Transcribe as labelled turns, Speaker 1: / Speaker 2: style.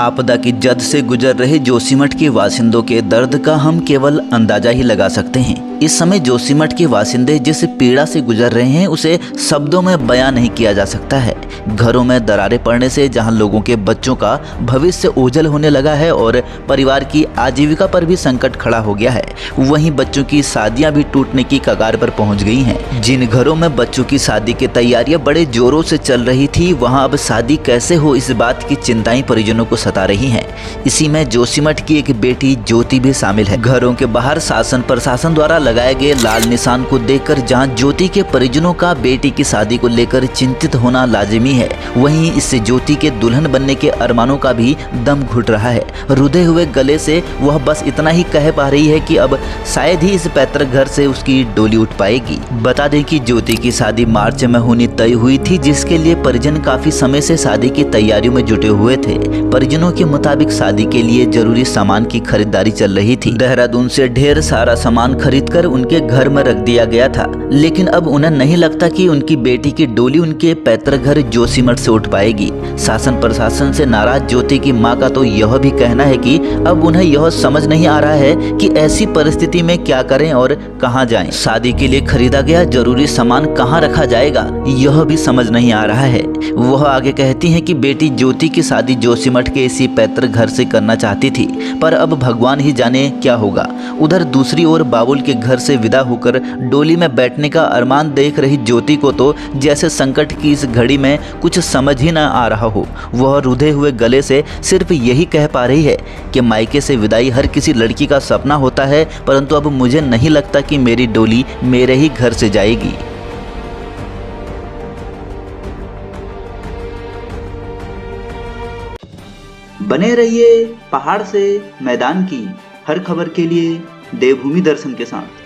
Speaker 1: आपदा की जद से गुजर रहे जोशीमठ के वासिंदों के दर्द का हम केवल अंदाजा ही लगा सकते हैं। इस समय जोशीमठ के वासिंदे जिस पीड़ा से गुजर रहे हैं उसे शब्दों में बयां नहीं किया जा सकता है। घरों में दरारें पड़ने से जहां लोगों के बच्चों का भविष्य ओझल होने लगा है और परिवार की आजीविका पर भी संकट खड़ा हो गया है, वहीं बच्चों की शादियां भी टूटने की कगार पर पहुंच गई हैं। जिन घरों में बच्चों की शादी की तैयारियां बड़े जोरों से चल रही थी, वहां अब शादी कैसे हो इस बात की चिंताएं परिजनों को सता रही हैं। इसी में जोशीमठ की एक बेटी ज्योति भी शामिल है। घरों के बाहर शासन प्रशासन द्वारा लगाए गए लाल निशान को देखकर जहां ज्योति के परिजनों का बेटी की शादी को लेकर चिंतित होना लाजिमी है, वहीं इससे ज्योति के दुल्हन बनने के अरमानों का भी दम घुट रहा है। रुधे हुए गले से वह बस इतना ही कह पा रही है कि अब शायद ही इस पैतृक घर से उसकी डोली उठ पाएगी। बता दें कि ज्योति की शादी मार्च में होनी तय हुई थी, जिसके लिए परिजन काफी समय से शादी की तैयारियों में जुटे हुए थे। परिजनों के मुताबिक शादी के लिए जरूरी सामान की खरीदारी चल रही थी। देहरादून से ढेर सारा सामान खरीदकर उनके घर में रख दिया गया था, लेकिन अब उन्हें नहीं लगता कि उनकी बेटी की डोली उनके पैतृक घर जोशीमठ से उठ पाएगी। शासन प्रशासन से नाराज ज्योति की मां का तो यह भी कहना है कि अब उन्हें यह समझ नहीं आ रहा है कि ऐसी परिस्थिति में क्या करें और कहां जाएं। शादी के लिए खरीदा गया जरूरी सामान कहां रखा जाएगा, यह भी समझ नहीं आ रहा है। वह आगे कहती हैं कि बेटी ज्योति की शादी जोशीमठ के इसी पैतृक घर से करना चाहती थी, पर अब भगवान ही जाने क्या होगा। उधर दूसरी ओर बाबुल के घर से विदा होकर डोली में बैठने का अरमान देख रही ज्योति को तो जैसे संकट की इस घड़ी में कुछ समझ ही न आ रहा हो। वह रुधे हुए गले से सिर्फ यही कह पा रही है कि मायके से विदाई हर किसी लड़की का सपना होता है, परंतु अब मुझे नहीं लगता कि मेरी डोली मेरे ही घर से जाएगी।
Speaker 2: बने रहिए पहाड़ से मैदान की हर खबर के लिए देवभूमि दर्शन के साथ।